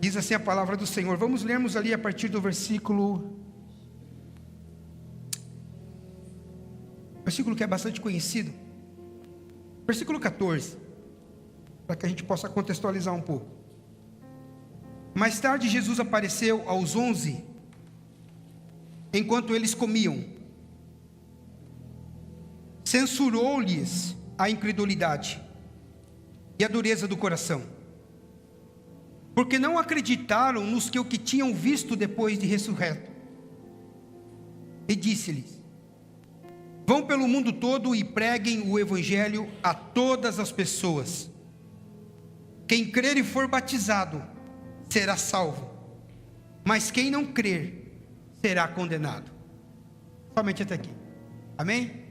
Diz assim a palavra do Senhor. Vamos lermos ali a partir do versículo que é bastante conhecido. Versículo 14. Para que a gente possa contextualizar um pouco. Mais tarde Jesus apareceu aos 11, enquanto eles comiam. Censurou-lhes a incredulidade e a dureza do coração, porque não acreditaram nos que o que tinham visto depois de ressurreto. E disse-lhes: vão pelo mundo todo e preguem o evangelho a todas as pessoas. Quem crer e for batizado será salvo, mas quem não crer será condenado. Somente até aqui. Amém?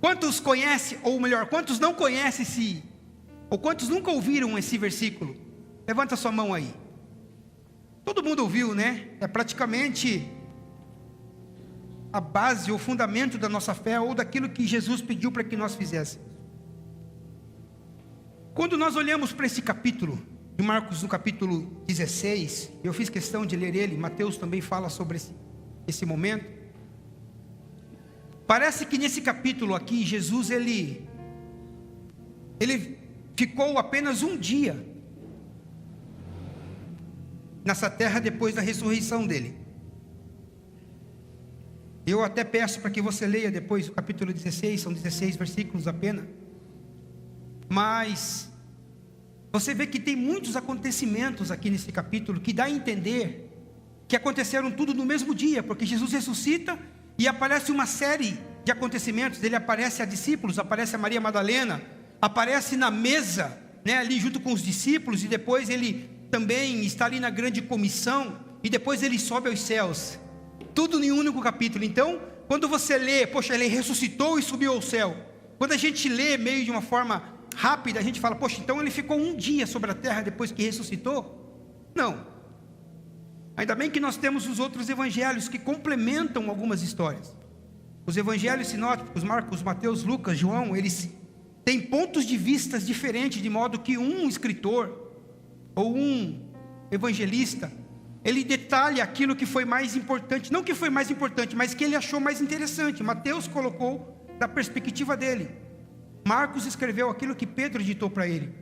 Quantos conhecem, ou melhor, quantos não conhecem ou quantos nunca ouviram esse versículo? Levanta sua mão aí. Todo mundo ouviu, né? É praticamente a base, o fundamento da nossa fé, ou daquilo que Jesus pediu para que nós fizéssemos. Quando nós olhamos para esse capítulo de Marcos, no capítulo 16, eu fiz questão de ler ele, Mateus também fala sobre esse momento. Parece que nesse capítulo aqui, Jesus, ele ficou apenas um dia nessa terra depois da ressurreição dele. Eu até peço para que você leia depois o capítulo 16, são 16 versículos apenas. Mas você vê que tem muitos acontecimentos aqui nesse capítulo que dá a entender que aconteceram tudo no mesmo dia, porque Jesus ressuscita e aparece uma série de acontecimentos. Ele aparece a discípulos, aparece a Maria Madalena, aparece na mesa, né, ali junto com os discípulos, e depois ele também está ali na grande comissão, e depois ele sobe aos céus. Tudo em um único capítulo. Então, quando você lê, poxa, ele ressuscitou e subiu ao céu. Quando a gente lê meio de uma forma rápida, a gente fala, poxa, então ele ficou um dia sobre a terra depois que ressuscitou? Não. Ainda bem que nós temos os outros evangelhos que complementam algumas histórias. Os evangelhos sinóticos, Marcos, Mateus, Lucas, João, eles têm pontos de vista diferentes, de modo que um escritor ou um evangelista, ele detalha aquilo que foi mais importante, não que foi mais importante, mas que ele achou mais interessante. Mateus colocou da perspectiva dele. Marcos escreveu aquilo que Pedro ditou para ele.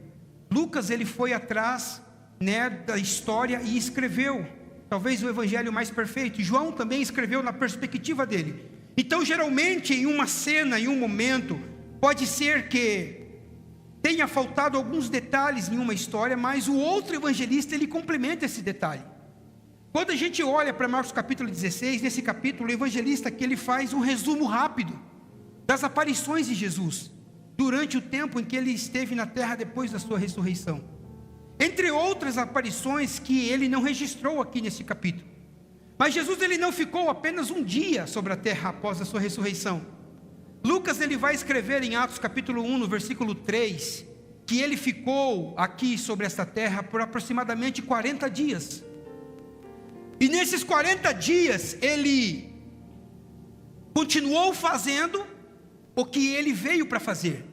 Lucas, ele foi atrás, né, da história e escreveu, talvez o evangelho mais perfeito. João também escreveu na perspectiva dele. Então, geralmente, em uma cena, em um momento, pode ser que tenha faltado alguns detalhes em uma história, mas o outro evangelista, ele complementa esse detalhe. Quando a gente olha para Marcos capítulo 16, nesse capítulo, o evangelista aqui, ele faz um resumo rápido das aparições de Jesus, durante o tempo em que ele esteve na terra depois da sua ressurreição. Entre outras aparições que ele não registrou aqui nesse capítulo. Mas Jesus, ele não ficou apenas um dia sobre a terra após a sua ressurreição. Lucas, ele vai escrever em Atos capítulo 1, no versículo 3, que ele ficou aqui sobre esta terra por aproximadamente 40 dias. E nesses 40 dias, ele continuou fazendo o que ele veio para fazer.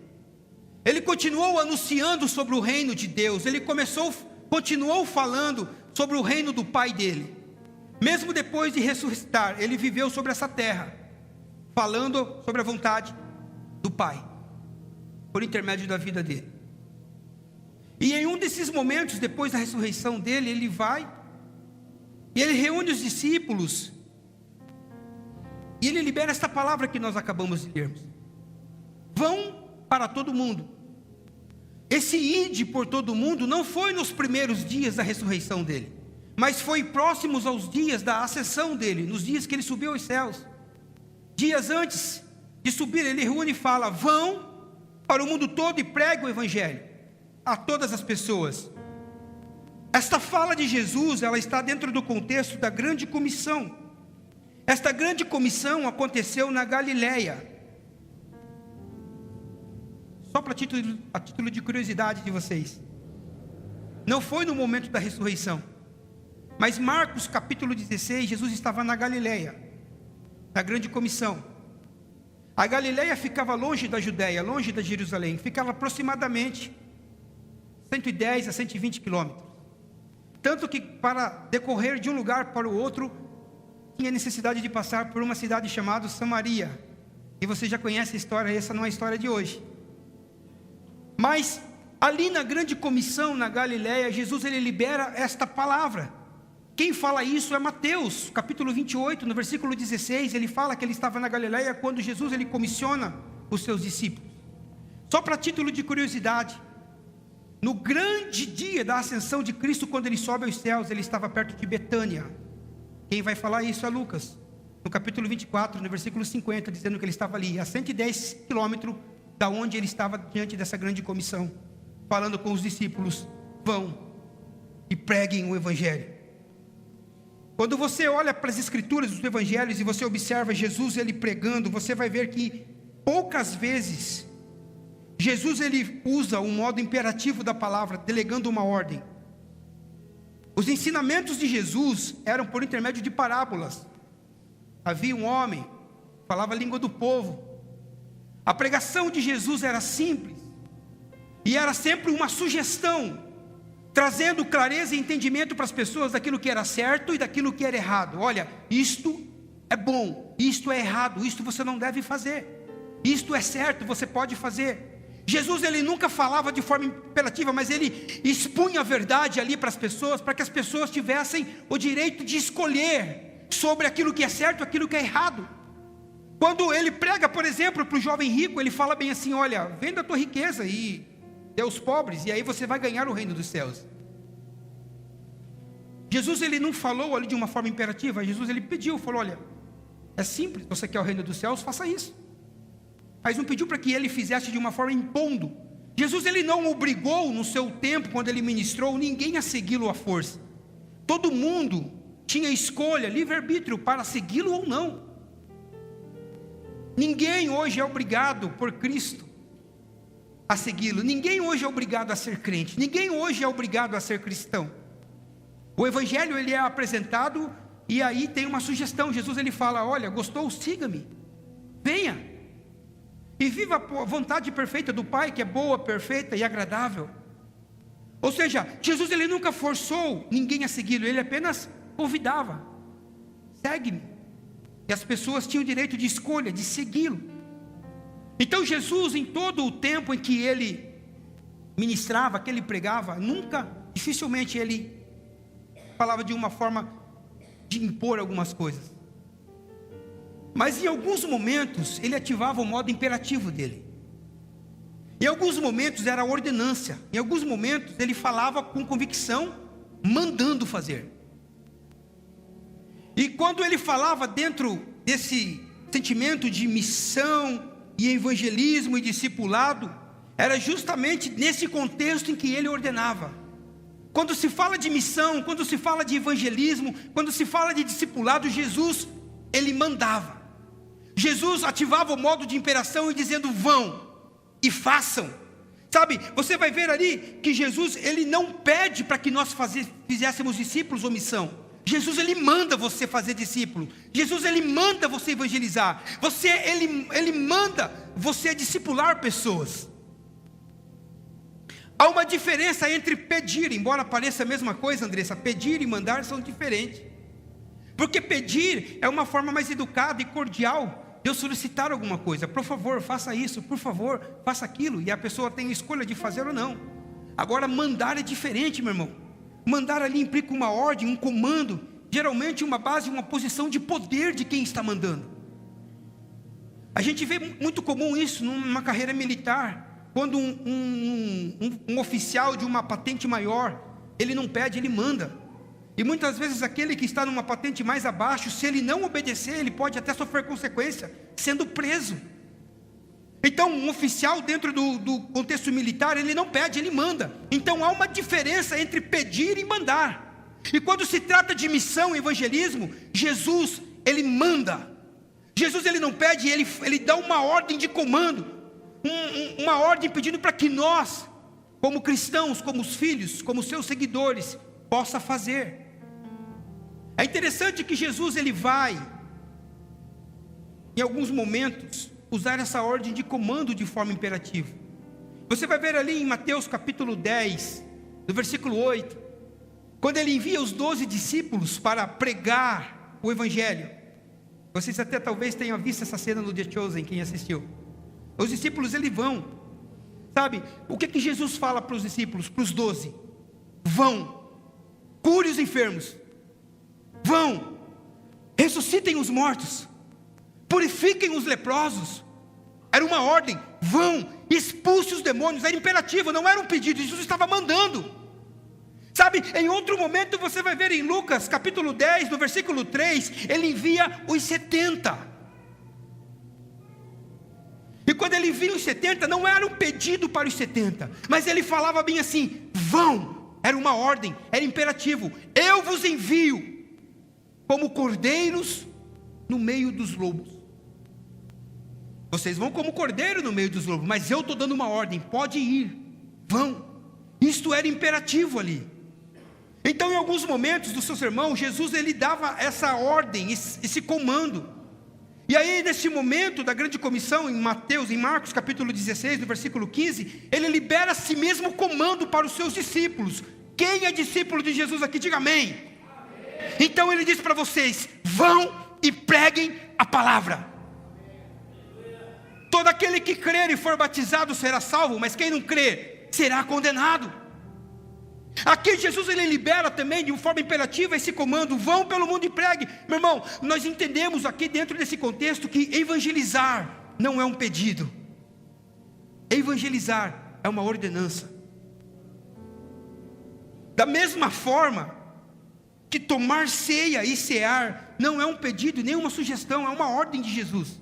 Ele continuou anunciando sobre o reino de Deus. Ele continuou falando sobre o reino do Pai dele. Mesmo depois de ressuscitar, ele viveu sobre essa terra, falando sobre a vontade do Pai, por intermédio da vida dele. E em um desses momentos, depois da ressurreição dele, ele vai e ele reúne os discípulos, e ele libera esta palavra que nós acabamos de lermos: vão para todo mundo. Esse ide por todo mundo não foi nos primeiros dias da ressurreição dele, mas foi próximos aos dias da ascensão dele, nos dias que ele subiu aos céus. Dias antes de subir, ele reúne e fala: vão para o mundo todo e pregue o evangelho a todas as pessoas. Esta fala de Jesus, ela está dentro do contexto da grande comissão. Esta grande comissão aconteceu na Galileia. Só para a título de curiosidade de vocês, não foi no momento da ressurreição, mas Marcos capítulo 16, Jesus estava na Galileia, na grande comissão. A Galileia ficava longe da Judéia, longe da Jerusalém, ficava aproximadamente 110 a 120 quilômetros. tanto que para decorrer de um lugar para o outro, tinha necessidade de passar por uma cidade chamada Samaria. E você já conhece a história, essa não é a história de hoje. Mas ali na grande comissão na Galileia, Jesus ele libera esta palavra. Quem fala isso é Mateus, capítulo 28, no versículo 16, ele fala que ele estava na Galileia quando Jesus ele comissiona os seus discípulos. Só para título de curiosidade, no grande dia da ascensão de Cristo, quando ele sobe aos céus, ele estava perto de Betânia. Quem vai falar isso é Lucas, no capítulo 24, no versículo 50, dizendo que ele estava ali, a 110 quilômetros da onde ele estava diante dessa grande comissão, falando com os discípulos: vão e preguem o evangelho. Quando você olha para as escrituras dos evangelhos e você observa Jesus ele pregando, você vai ver que poucas vezes Jesus ele usa um modo imperativo da palavra, delegando uma ordem. Os ensinamentos de Jesus eram por intermédio de parábolas. Havia um homem, falava a língua do povo. A pregação de Jesus era simples e era sempre uma sugestão, trazendo clareza e entendimento para as pessoas daquilo que era certo e daquilo que era errado. Olha, isto é bom, isto é errado, isto você não deve fazer, isto é certo, você pode fazer. Jesus ele nunca falava de forma imperativa, mas ele expunha a verdade ali para as pessoas, para que as pessoas tivessem o direito de escolher sobre aquilo que é certo e aquilo que é errado. Quando ele prega, por exemplo, para o jovem rico, ele fala bem assim: olha, venda a tua riqueza e dê aos pobres, e aí você vai ganhar o reino dos céus. Jesus ele não falou ali de uma forma imperativa. Jesus ele pediu, falou: olha, é simples, você quer o reino dos céus, faça isso. Mas não pediu para que ele fizesse de uma forma impondo. Jesus ele não obrigou no seu tempo, quando ele ministrou, ninguém a segui-lo à força. Todo mundo tinha escolha, livre-arbítrio para segui-lo ou não. Ninguém hoje é obrigado por Cristo a segui-lo. Ninguém hoje é obrigado a ser crente. Ninguém hoje é obrigado a ser cristão. O evangelho ele é apresentado e aí tem uma sugestão. Jesus ele fala: olha, gostou? Siga-me, venha e viva a vontade perfeita do Pai, que é boa, perfeita e agradável. Ou seja, Jesus ele nunca forçou ninguém a segui-lo, ele apenas convidava: segue-me. E as pessoas tinham o direito de escolha, de segui-lo. Então Jesus, em todo o tempo em que ele ministrava, que ele pregava, dificilmente ele falava de uma forma de impor algumas coisas. Mas em alguns momentos ele ativava o modo imperativo dele. Em alguns momentos era ordenância. Em alguns momentos ele falava com convicção, mandando fazer. E quando ele falava dentro desse sentimento de missão e evangelismo e discipulado, era justamente nesse contexto em que ele ordenava. Quando se fala de missão, quando se fala de evangelismo, quando se fala de discipulado, Jesus, ele mandava. Jesus ativava o modo de imperação e dizendo: vão e façam. Sabe, você vai ver ali que Jesus, ele não pede para que nós fizéssemos discípulos ou missão. Jesus ele manda você fazer discípulo. Jesus ele manda você evangelizar. Ele manda você discipular pessoas. Há uma diferença entre pedir, embora pareça a mesma coisa, Andressa, pedir e mandar são diferentes. Porque pedir é uma forma mais educada e cordial de eu solicitar alguma coisa. Por favor, faça isso, por favor, faça aquilo. E a pessoa tem a escolha de fazer ou não. Agora, mandar é diferente, meu irmão. Mandar ali implica uma ordem, um comando, geralmente uma base, uma posição de poder de quem está mandando. A gente vê muito comum isso numa carreira militar, quando um oficial de uma patente maior, ele não pede, ele manda. E muitas vezes aquele que está numa patente mais abaixo, se ele não obedecer, ele pode até sofrer consequência, sendo preso. Então um oficial dentro do contexto militar, ele não pede, ele manda. Então há uma diferença entre pedir e mandar. E quando se trata de missão e evangelismo, Jesus, ele manda. Jesus ele não pede, ele dá uma ordem de comando, uma ordem pedindo para que nós, como cristãos, como os filhos, como seus seguidores, possa fazer. É interessante que Jesus ele vai, em alguns momentos, usar essa ordem de comando de forma imperativa. Você vai ver ali em Mateus capítulo 10, no versículo 8, quando ele envia os 12 discípulos para pregar o Evangelho. Vocês até talvez tenham visto essa cena no The Chosen, quem assistiu. Os discípulos, eles vão. Sabe, o que Jesus fala para os discípulos, para os 12? Vão, cure os enfermos. Vão, ressuscitem os mortos. Purifiquem os leprosos. Era uma ordem. Vão, expulse os demônios. Era imperativo, não era um pedido. Jesus estava mandando. Sabe, em outro momento você vai ver em Lucas capítulo 10, no versículo 3, ele envia os 70. E quando ele envia os 70, não era um pedido para os 70, mas ele falava bem assim: vão, era uma ordem, era imperativo. Eu vos envio como cordeiros no meio dos lobos. Vocês vão como cordeiro no meio dos lobos, mas eu estou dando uma ordem, pode ir, vão. Isto era imperativo ali. Então, em alguns momentos do seu sermão, Jesus ele dava essa ordem, esse comando. E aí, nesse momento da grande comissão, em Marcos capítulo 16, no versículo 15, ele libera a si mesmo comando para os seus discípulos. Quem é discípulo de Jesus aqui, diga amém. Amém. Então ele diz para vocês: vão e preguem a palavra. Todo aquele que crer e for batizado será salvo, mas quem não crer será condenado. Aqui Jesus ele libera também de uma forma imperativa esse comando: vão pelo mundo e pregue. Meu irmão, nós entendemos aqui dentro desse contexto que evangelizar não é um pedido. Evangelizar é uma ordenança. Da mesma forma que tomar ceia e cear não é um pedido, nem uma sugestão, é uma ordem de Jesus.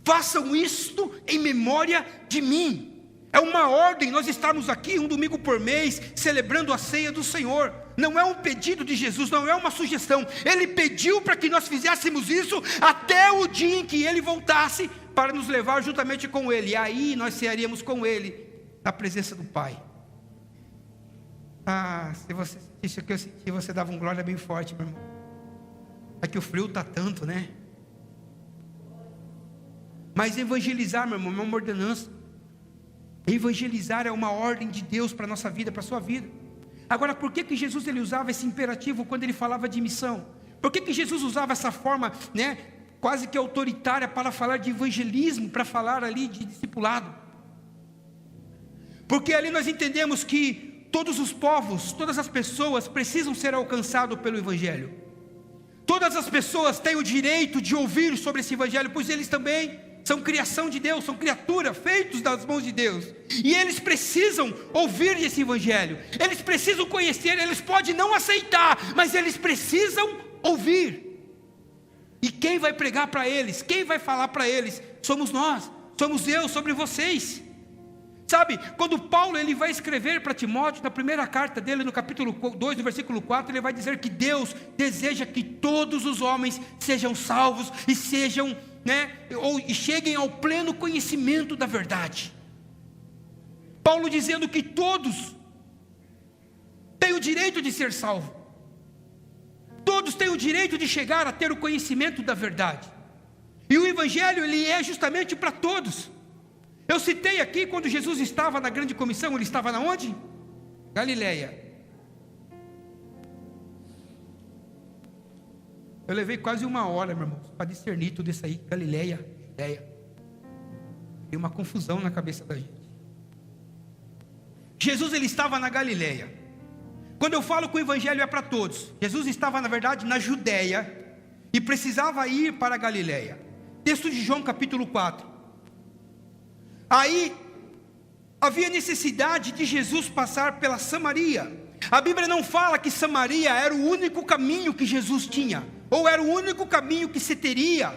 Façam isto em memória de mim. É uma ordem nós estarmos aqui um domingo por mês, celebrando a ceia do Senhor. Não é um pedido de Jesus, não é uma sugestão. Ele pediu para que nós fizéssemos isso até o dia em que Ele voltasse para nos levar juntamente com Ele. E aí nós cearíamos com Ele, na presença do Pai. Se você sentisse o que eu senti, você dava um glória bem forte, meu irmão. É que o frio está tanto, né? Mas evangelizar, meu irmão, é uma ordenança. Evangelizar é uma ordem de Deus para a nossa vida, para a sua vida. Agora, por que Jesus ele usava esse imperativo quando ele falava de missão? Por que Jesus usava essa forma, né, quase que autoritária para falar de evangelismo, para falar ali de discipulado? Porque ali nós entendemos que todos os povos, todas as pessoas precisam ser alcançados pelo Evangelho. Todas as pessoas têm o direito de ouvir sobre esse Evangelho, pois eles também são criação de Deus, são criatura, feitos das mãos de Deus. E eles precisam ouvir esse Evangelho. Eles precisam conhecer, eles podem não aceitar, mas eles precisam ouvir. E quem vai pregar para eles? Quem vai falar para eles? Somos nós, somos eu, sobre vocês. Sabe, quando Paulo ele vai escrever para Timóteo, na primeira carta dele, no capítulo 2, no versículo 4, ele vai dizer que Deus deseja que todos os homens sejam salvos e sejam, e cheguem ao pleno conhecimento da verdade. Paulo dizendo que todos têm o direito de ser salvos. Todos têm o direito de chegar a ter o conhecimento da verdade. E o Evangelho ele é justamente para todos. Eu citei aqui quando Jesus estava na grande comissão, ele estava na onde? Galileia. Eu levei quase 1 hora, meu irmão, para discernir tudo isso aí. Galileia, Judeia. Tem uma confusão na cabeça da gente. Jesus ele estava na Galileia. Quando eu falo que o Evangelho é para todos, Jesus estava na verdade na Judeia e precisava ir para a Galileia. Texto de João capítulo 4. Aí havia necessidade de Jesus passar pela Samaria. A Bíblia não fala que Samaria era o único caminho que Jesus tinha, ou era o único caminho que se teria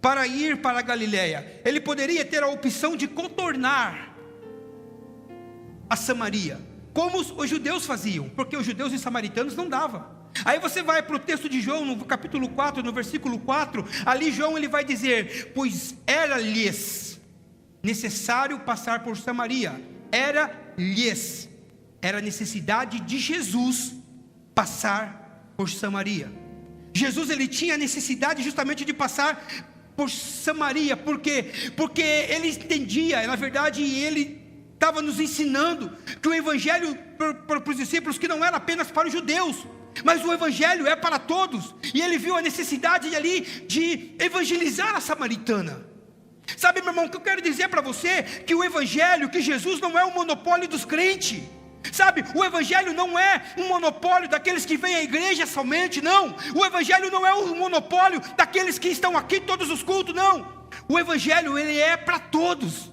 para ir para a Galileia. Ele poderia ter a opção de contornar a Samaria, como os judeus faziam, porque os judeus e samaritanos não davam. Aí você vai para o texto de João, no capítulo 4, no versículo 4, ali João ele vai dizer: pois era-lhes necessário passar por Samaria. Era-lhes, era necessidade de Jesus passar por Samaria. Jesus ele tinha necessidade justamente de passar por Samaria. Por quê? Porque ele entendia, na verdade ele estava nos ensinando que o Evangelho para os discípulos que não era apenas para os judeus, mas o Evangelho é para todos. E ele viu a necessidade ali de evangelizar a samaritana. Sabe, meu irmão, o que eu quero dizer para você? Que o Evangelho, que Jesus não é um monopólio dos crentes. Sabe, o Evangelho não é um monopólio daqueles que vêm à igreja somente, não. O Evangelho não é um monopólio daqueles que estão aqui todos os cultos, não. O Evangelho, ele é para todos.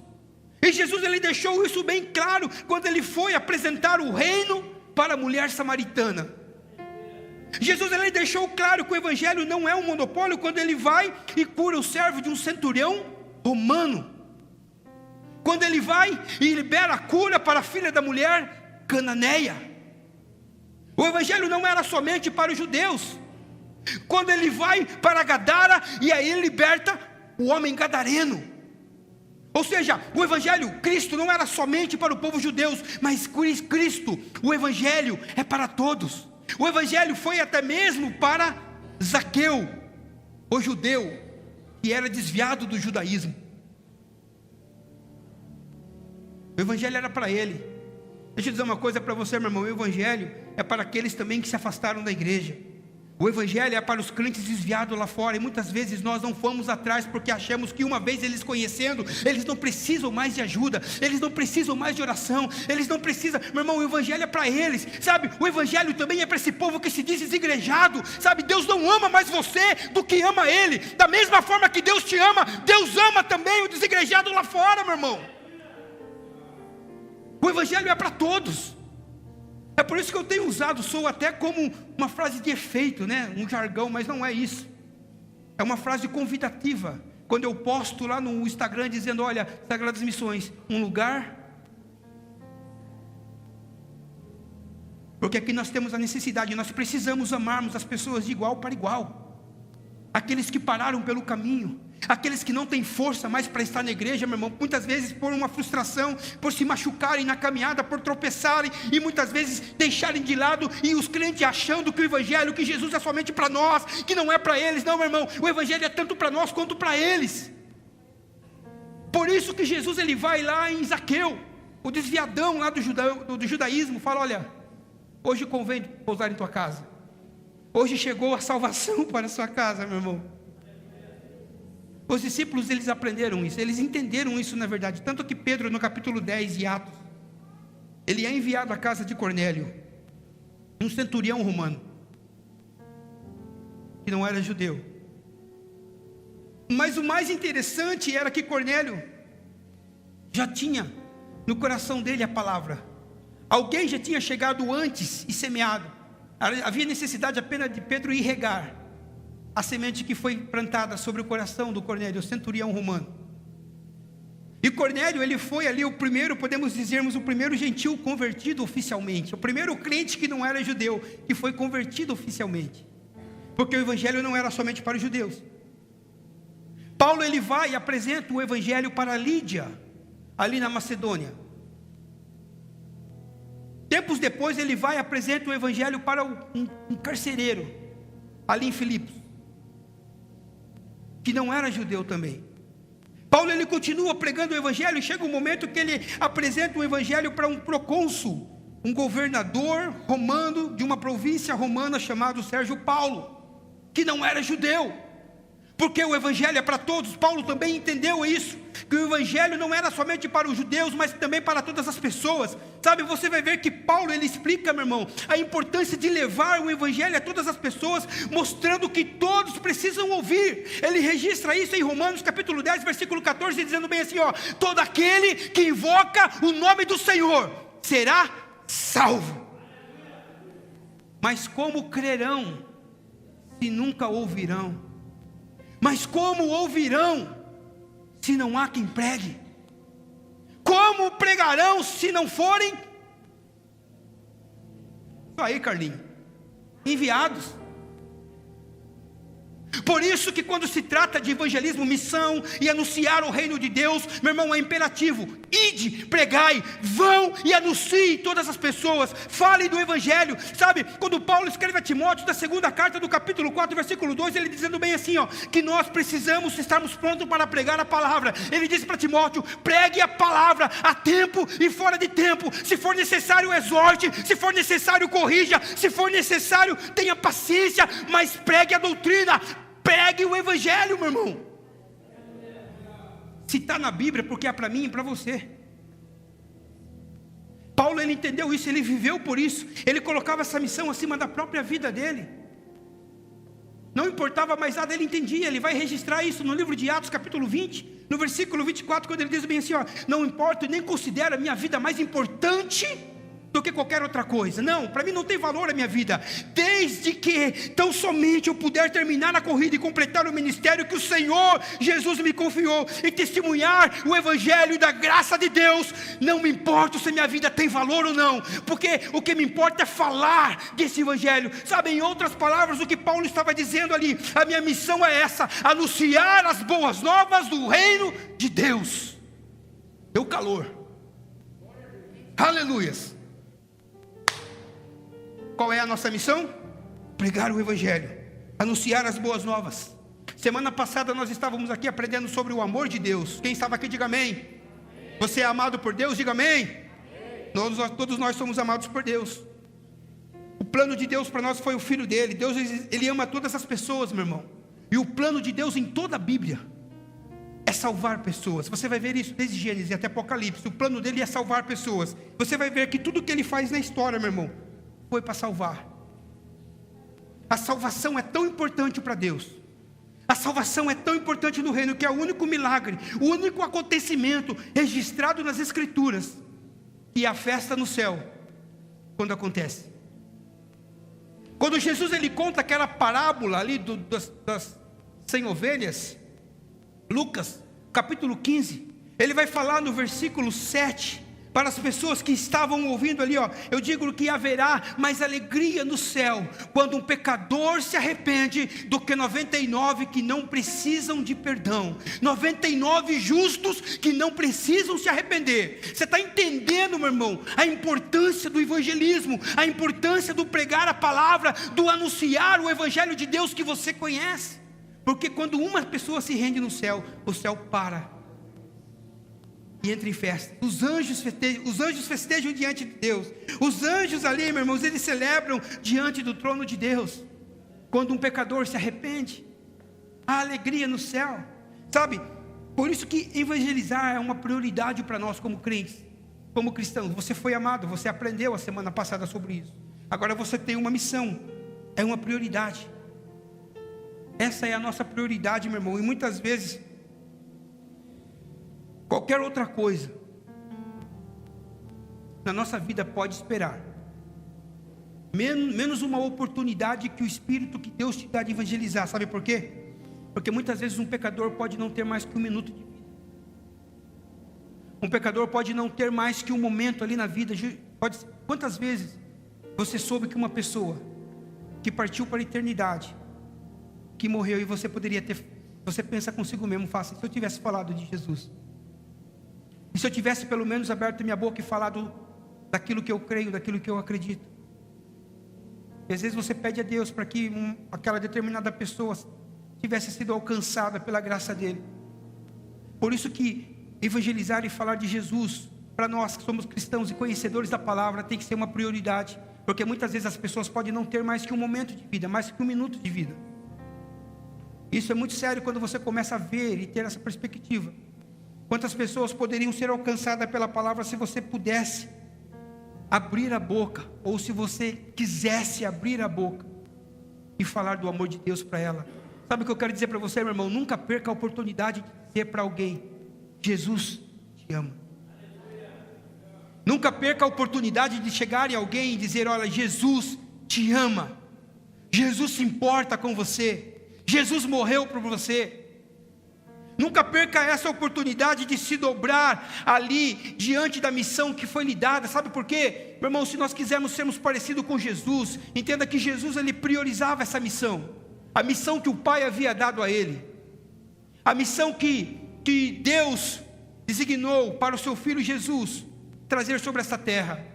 E Jesus, ele deixou isso bem claro quando ele foi apresentar o reino para a mulher samaritana. Jesus, ele deixou claro que o Evangelho não é um monopólio quando ele vai e cura o servo de um centurião romano. Quando ele vai e libera a cura para a filha da mulher cananeia. O Evangelho não era somente para os judeus. Quando ele vai para Gadara e aí ele liberta o homem gadareno. Ou seja, o Evangelho, Cristo não era somente para o povo judeu, mas Cristo, o Evangelho é para todos. O Evangelho foi até mesmo para Zaqueu, o judeu, que era desviado do judaísmo. O Evangelho era para ele. Deixa eu dizer uma coisa para você, meu irmão. O Evangelho é para aqueles também que se afastaram da igreja. O Evangelho é para os crentes desviados lá fora. E muitas vezes nós não fomos atrás porque achamos que uma vez eles conhecendo, eles não precisam mais de ajuda, eles não precisam mais de oração, eles não precisam. Meu irmão, o Evangelho é para eles, sabe? O Evangelho também é para esse povo que se diz desigrejado, sabe? Deus não ama mais você do que ama Ele. Da mesma forma que Deus te ama, Deus ama também o desigrejado lá fora, meu irmão. O Evangelho é para todos. É por isso que eu tenho usado, sou até como uma frase de efeito, né? Um jargão, mas não é isso. É uma frase convidativa. Quando eu posto lá no Instagram dizendo, olha, Sagradas Missões, um lugar. Porque aqui nós temos a necessidade, nós precisamos amarmos as pessoas de igual para igual. Aqueles que pararam pelo caminho, aqueles que não têm força mais para estar na igreja, meu irmão, muitas vezes por uma frustração, por se machucarem na caminhada, por tropeçarem, e muitas vezes deixarem de lado, e os crentes achando que o Evangelho, que Jesus é somente para nós, que não é para eles. Não, meu irmão, o Evangelho é tanto para nós quanto para eles. Por isso que Jesus, ele vai lá em Zaqueu, o desviadão lá do judaísmo, fala, olha, hoje convém pousar em tua casa. Hoje chegou a salvação para a sua casa, meu irmão. Os discípulos, eles aprenderam isso, eles entenderam isso na verdade. Tanto que Pedro, no capítulo 10 de Atos, ele é enviado à casa de Cornélio, um centurião romano, que não era judeu. Mas o mais interessante era que Cornélio já tinha no coração dele a palavra. Alguém já tinha chegado antes e semeado. Havia necessidade apenas de Pedro ir regar a semente que foi plantada sobre o coração do Cornélio, o centurião romano. E Cornélio, ele foi ali o primeiro, podemos dizermos, o primeiro gentil convertido oficialmente, o primeiro crente que não era judeu, que foi convertido oficialmente, porque o Evangelho não era somente para os judeus. Paulo, ele vai e apresenta o Evangelho para Lídia, ali na Macedônia. Tempos depois ele vai e apresenta o Evangelho para um carcereiro, ali em Filipos, que não era judeu também. Paulo, ele continua pregando o Evangelho, e chega um momento que ele apresenta o Evangelho para um procônsul, um governador romano, de uma província romana chamado Sérgio Paulo, que não era judeu. Porque o Evangelho é para todos. Paulo também entendeu isso, que o Evangelho não era somente para os judeus, mas também para todas as pessoas. Sabe, você vai ver que Paulo, ele explica, meu irmão, a importância de levar o Evangelho a todas as pessoas, mostrando que todos precisam ouvir. Ele registra isso em Romanos capítulo 10, versículo 14, dizendo bem assim, ó: todo aquele que invoca o nome do Senhor será salvo. Mas como crerão, se nunca ouvirão? Mas como ouvirão, se não há quem pregue? Como pregarão, se não forem? Isso aí, Carlinhos, enviados. Por isso que quando se trata de evangelismo, missão e anunciar o reino de Deus, meu irmão, é imperativo: ide, pregai, vão e anunciem todas as pessoas, falem do evangelho. Sabe, quando Paulo escreve a Timóteo, da segunda carta do capítulo 4, versículo 2, ele dizendo bem assim, que nós precisamos estarmos prontos para pregar a palavra. Ele diz para Timóteo: pregue a palavra a tempo e fora de tempo, se for necessário exorte, se for necessário corrija, se for necessário tenha paciência, mas pregue a doutrina, pregue o evangelho, meu irmão. Se está na Bíblia, porque é para mim e para você. Paulo, ele entendeu isso, ele viveu por isso. Ele colocava essa missão acima da própria vida dele. Não importava mais nada, ele entendia. Ele vai registrar isso no livro de Atos, capítulo 20, no versículo 24, quando ele diz bem assim, não importa, nem considero a minha vida mais importante do que qualquer outra coisa. Não, para mim não tem valor a minha vida, desde que tão somente eu puder terminar a corrida e completar o ministério que o Senhor Jesus me confiou, e testemunhar o evangelho da graça de Deus. Não me importa se minha vida tem valor ou não, porque o que me importa é falar desse evangelho. Sabe, em outras palavras, o que Paulo estava dizendo ali: a minha missão é essa, anunciar as boas novas do reino de Deus. Deu calor, aleluias. Qual é a nossa missão? Pregar o evangelho, anunciar as boas novas. Semana passada nós estávamos aqui aprendendo sobre o amor de Deus. Quem estava aqui, diga amém. Você é amado por Deus, diga amém. Todos nós somos amados por Deus. O plano de Deus para nós foi o Filho dele. Deus, ele ama todas as pessoas, meu irmão. E o plano de Deus em toda a Bíblia é salvar pessoas. Você vai ver isso desde Gênesis até Apocalipse. O plano dele é salvar pessoas. Você vai ver que tudo que ele faz na história, meu irmão, foi para salvar. A salvação é tão importante para Deus. A salvação é tão importante no reino, que é o único milagre, o único acontecimento registrado nas Escrituras, e a festa no céu, quando acontece. Quando Jesus, ele conta aquela parábola ali das 100 ovelhas, Lucas capítulo 15, ele vai falar no versículo 7, para as pessoas que estavam ouvindo ali, eu digo que haverá mais alegria no céu quando um pecador se arrepende, do que 99 que não precisam de perdão, 99 justos que não precisam se arrepender. Você está entendendo, meu irmão, a importância do evangelismo, a importância do pregar a palavra, do anunciar o evangelho de Deus que você conhece? Porque quando uma pessoa se rende no céu, o céu para e entra em festa. Os anjos festejam diante de Deus. Os anjos ali, meus irmãos, eles celebram diante do trono de Deus. Quando um pecador se arrepende, há alegria no céu. Sabe, por isso que evangelizar é uma prioridade para nós como crentes, como cristãos. Você foi amado, você aprendeu a semana passada sobre isso. Agora você tem uma missão, é uma prioridade. Essa é a nossa prioridade, meu irmão. E muitas vezes qualquer outra coisa na nossa vida pode esperar, menos uma oportunidade que o Espírito que Deus te dá de evangelizar. Sabe por quê? Porque muitas vezes um pecador pode não ter mais que um minuto de vida. Um pecador pode não ter mais que um momento ali na vida. Quantas vezes você soube que uma pessoa que partiu para a eternidade, que morreu, e você poderia ter, você pensa consigo mesmo, se eu tivesse falado de Jesus, e se eu tivesse pelo menos aberto minha boca e falado daquilo que eu creio, daquilo que eu acredito. E às vezes você pede a Deus para que aquela determinada pessoa tivesse sido alcançada pela graça dele. Por isso que evangelizar e falar de Jesus, para nós que somos cristãos e conhecedores da palavra, tem que ser uma prioridade. Porque muitas vezes as pessoas podem não ter mais que um momento de vida, mais que um minuto de vida. Isso é muito sério quando você começa a ver e ter essa perspectiva. Quantas pessoas poderiam ser alcançadas pela palavra se você pudesse abrir a boca, ou se você quisesse abrir a boca e falar do amor de Deus para ela. Sabe o que eu quero dizer para você, meu irmão? Nunca perca a oportunidade de dizer para alguém: Jesus te ama. Nunca perca a oportunidade de chegar em alguém e dizer: olha, Jesus te ama, Jesus se importa com você, Jesus morreu por você. Nunca perca essa oportunidade de se dobrar ali diante da missão que foi lhe dada. Sabe por quê? Meu irmão, se nós quisermos sermos parecidos com Jesus, entenda que Jesus, ele priorizava essa missão. a missão que o Pai havia dado a ele, a missão que Deus designou para o seu Filho Jesus trazer sobre essa terra.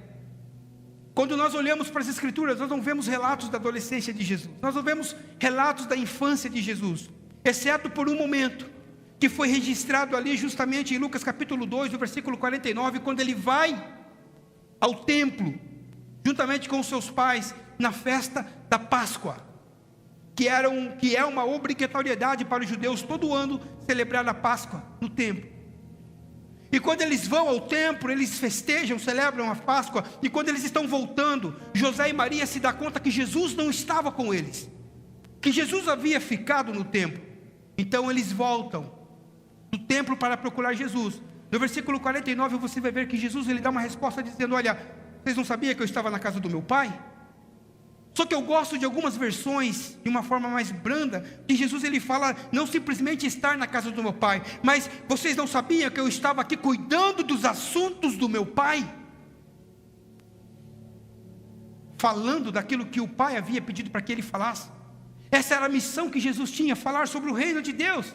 Quando nós olhamos para as Escrituras, nós não vemos relatos da adolescência de Jesus, nós não vemos relatos da infância de Jesus, exceto por um momento, que foi registrado ali justamente em Lucas capítulo 2, no versículo 49, quando ele vai ao templo, juntamente com os seus pais, na festa da Páscoa, que é uma obrigatoriedade para os judeus, todo ano, celebrar a Páscoa no templo. E quando eles vão ao templo, eles festejam, celebram a Páscoa, e quando eles estão voltando, José e Maria se dão conta que Jesus não estava com eles, que Jesus havia ficado no templo. Então eles voltam do templo para procurar Jesus. No versículo 49 você vai ver que Jesus ele dá uma resposta dizendo: olha, vocês não sabiam que eu estava na casa do meu pai? Só que eu gosto de algumas versões, de uma forma mais branda, que Jesus ele fala, não simplesmente estar na casa do meu pai, mas vocês não sabiam que eu estava aqui cuidando dos assuntos do meu pai? Falando daquilo que o pai havia pedido para que ele falasse. Essa era a missão que Jesus tinha, falar sobre o reino de Deus.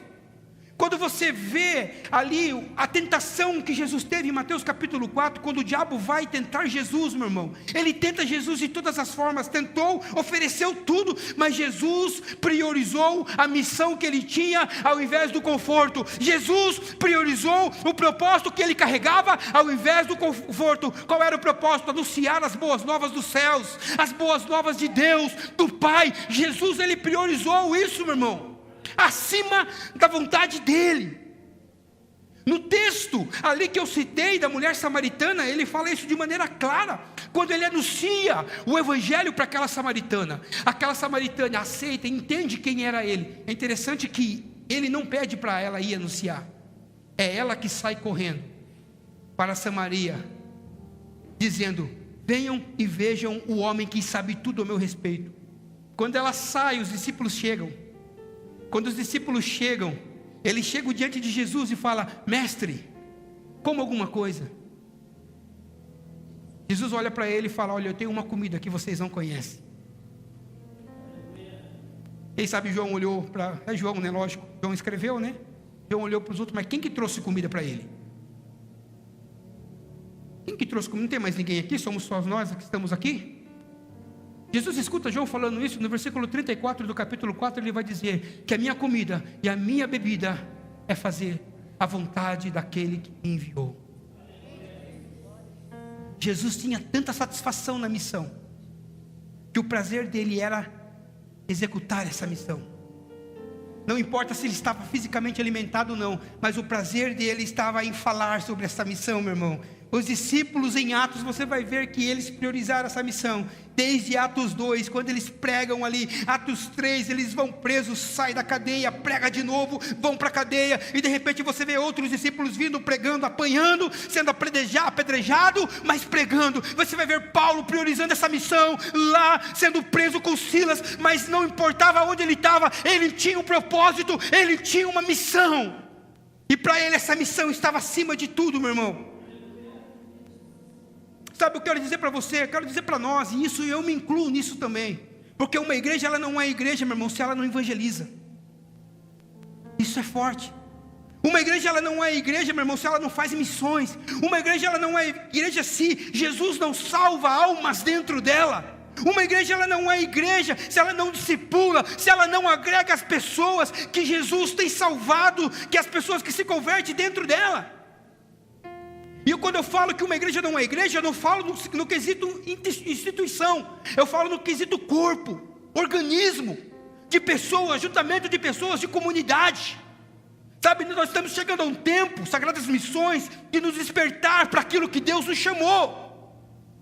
Quando você vê ali a tentação que Jesus teve em Mateus capítulo 4, quando o diabo vai tentar Jesus, meu irmão, ele tenta Jesus de todas as formas, tentou, ofereceu tudo, mas Jesus priorizou a missão que ele tinha ao invés do conforto. Jesus priorizou o propósito que ele carregava ao invés do conforto. Qual era o propósito? Anunciar as boas novas dos céus, as boas novas de Deus, do Pai. Jesus ele priorizou isso, meu irmão, acima da vontade dele. No texto ali que eu citei da mulher samaritana, ele fala isso de maneira clara, quando ele anuncia o evangelho para aquela samaritana aceita, entende quem era ele. É interessante que ele não pede para ela ir anunciar, é ela que sai correndo para Samaria, dizendo: venham e vejam o homem que sabe tudo a meu respeito. Quando ela sai, os discípulos chegam. Quando os discípulos chegam, eles chegam diante de Jesus e falam: mestre, coma alguma coisa. Jesus olha para ele e fala: olha, eu tenho uma comida que vocês não conhecem. Quem sabe João olhou para... É João, né? Lógico, João escreveu, né? João olhou para os outros, mas quem que trouxe comida para ele? Quem que trouxe comida? Não tem mais ninguém aqui, somos só nós que estamos aqui. Jesus escuta João falando isso, no versículo 34 do capítulo 4, ele vai dizer que a minha comida e a minha bebida é fazer a vontade daquele que me enviou. Jesus tinha tanta satisfação na missão, que o prazer dele era executar essa missão. Não importa se ele estava fisicamente alimentado ou não, mas o prazer dele estava em falar sobre essa missão, meu irmão. Os discípulos em Atos, você vai ver que eles priorizaram essa missão. Desde Atos 2, quando eles pregam ali, Atos 3, eles vão presos, saem da cadeia, prega de novo, vão para a cadeia, e de repente você vê outros discípulos vindo, pregando, apanhando, sendo apedrejado, mas pregando. Você vai ver Paulo priorizando essa missão, lá sendo preso com Silas, mas não importava onde ele estava, ele tinha um propósito, ele tinha uma missão, e para ele essa missão estava acima de tudo, meu irmão. Sabe, eu quero dizer para você, eu quero dizer para nós, e isso eu me incluo nisso também, porque uma igreja, ela não é igreja, meu irmão, se ela não evangeliza. Isso é forte. Uma igreja, ela não é igreja, meu irmão, se ela não faz missões. Uma igreja, ela não é igreja se Jesus não salva almas dentro dela. Uma igreja, ela não é igreja se ela não discipula, se ela não agrega as pessoas que Jesus tem salvado, que as pessoas que se convertem dentro dela. E quando eu falo que uma igreja não é igreja, eu não falo no quesito instituição, eu falo no quesito corpo, organismo, de pessoas, juntamento de pessoas, de comunidade. Sabe, nós estamos chegando a um tempo, Sagradas Missões, de nos despertar para aquilo que Deus nos chamou.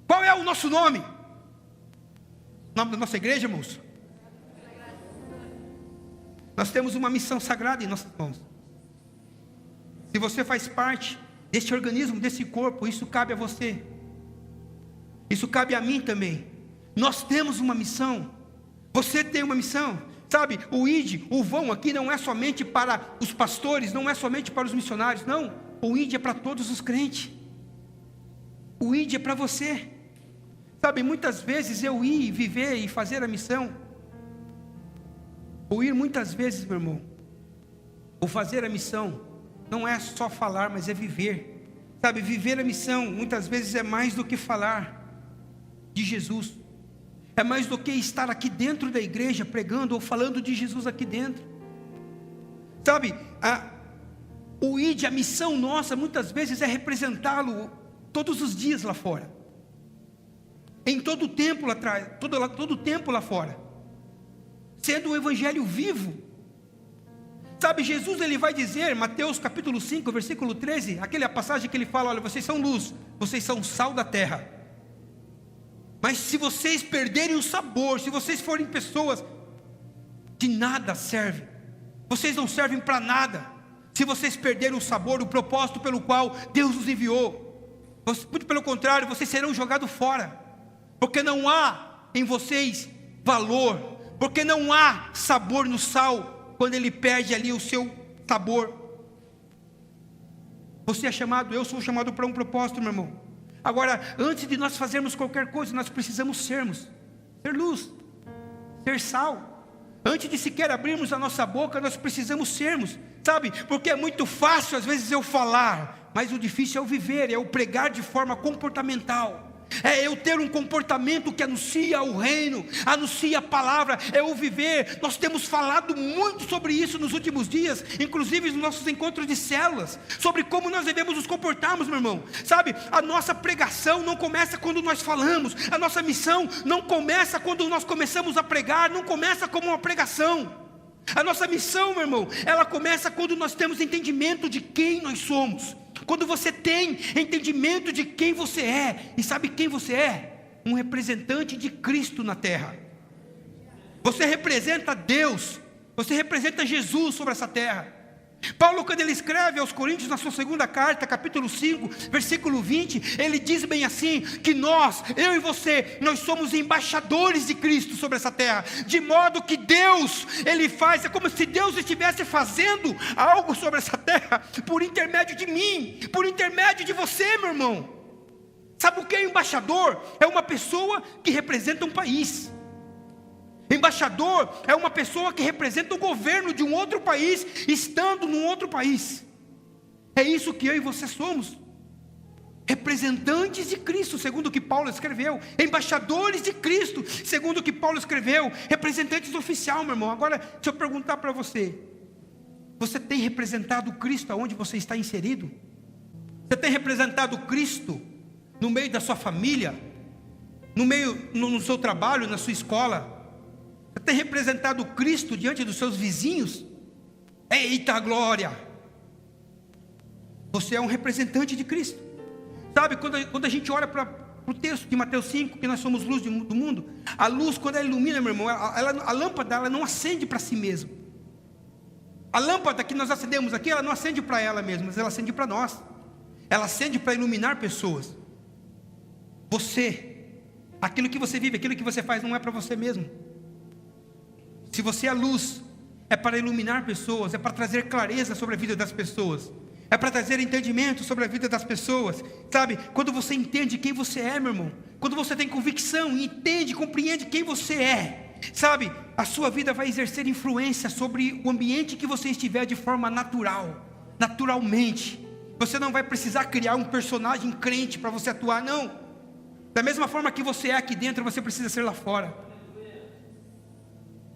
Qual é o nosso nome? O nome da nossa igreja, irmãos? Nós temos uma missão sagrada em nossas mãos. Se você faz parte deste organismo, desse corpo, isso cabe a você, isso cabe a mim também. Nós temos uma missão, você tem uma missão. Sabe, o ID, o vão aqui não é somente para os pastores, não é somente para os missionários, não. O ID é para todos os crentes. O ID é para você. Sabe, muitas vezes eu ir, viver e fazer a missão, O ir muitas vezes, meu irmão, o fazer a missão, não é só falar, mas é viver. Sabe, viver a missão, muitas vezes é mais do que falar de Jesus. É mais do que estar aqui dentro da igreja, pregando ou falando de Jesus aqui dentro. Sabe, o ID, a missão nossa, muitas vezes é representá-lo todos os dias lá fora. Em todo o tempo lá atrás, todo o tempo lá fora. Sendo o evangelho vivo. Sabe, Jesus ele vai dizer, Mateus capítulo 5, versículo 13, aquela passagem que ele fala, olha, vocês são luz, vocês são sal da terra. Mas se vocês perderem o sabor, se vocês forem pessoas de nada servem, vocês não servem para nada, se vocês perderem o sabor, o propósito pelo qual Deus os enviou, muito pelo contrário, vocês serão jogados fora, porque não há em vocês valor, porque não há sabor no sal, quando ele perde ali o seu sabor. Você é chamado, eu sou chamado para um propósito, meu irmão. Agora, antes de nós fazermos qualquer coisa, nós precisamos ser luz, ser sal. Antes de sequer abrirmos a nossa boca, nós precisamos sermos, sabe? Porque é muito fácil às vezes eu falar, mas o difícil é o viver, é o pregar de forma comportamental. É eu ter um comportamento que anuncia o reino, anuncia a palavra, é o viver. Nós temos falado muito sobre isso nos últimos dias, inclusive nos nossos encontros de células, sobre como nós devemos nos comportarmos, meu irmão. Sabe, a nossa pregação não começa quando nós falamos, a nossa missão não começa quando nós começamos a pregar, não começa como uma pregação. A nossa missão, meu irmão, ela começa quando nós temos entendimento de quem nós somos. Quando você tem entendimento de quem você é. E sabe quem você é? Um representante de Cristo na terra. Você representa Deus. Você representa Jesus sobre essa terra. Paulo, quando ele escreve aos Coríntios, na sua segunda carta, capítulo 5, versículo 20, ele diz bem assim, que nós, eu e você, nós somos embaixadores de Cristo sobre essa terra, de modo que Deus, ele faz, é como se Deus estivesse fazendo algo sobre essa terra, por intermédio de mim, por intermédio de você, meu irmão. Sabe o que é embaixador? É uma pessoa que representa um país. Embaixador é uma pessoa que representa o governo de um outro país, estando num outro país. É isso que eu e você somos. Representantes de Cristo, segundo o que Paulo escreveu. Embaixadores de Cristo, segundo o que Paulo escreveu. Representantes oficial, meu irmão. Agora, deixa eu perguntar para você. Você tem representado Cristo aonde você está inserido? Você tem representado Cristo no meio da sua família? No seu trabalho, na sua escola? Você tem representado Cristo diante dos seus vizinhos? Eita glória! Você é um representante de Cristo. Sabe, quando a gente olha para o texto de Mateus 5, que nós somos luz do mundo, a luz, quando ela ilumina, meu irmão, a lâmpada, ela não acende para si mesma. A lâmpada que nós acendemos aqui, ela não acende para ela mesma, mas ela acende para nós. Ela acende para iluminar pessoas. Você, aquilo que você vive, aquilo que você faz, não é para você mesmo. Se você é luz, é para iluminar pessoas, é para trazer clareza sobre a vida das pessoas, é para trazer entendimento sobre a vida das pessoas. Sabe, quando você entende quem você é, meu irmão, quando você tem convicção, entende, compreende quem você é, sabe, a sua vida vai exercer influência sobre o ambiente que você estiver de forma naturalmente. Você não vai precisar criar um personagem crente para você atuar, não. Da mesma forma que você é aqui dentro, você precisa ser lá fora.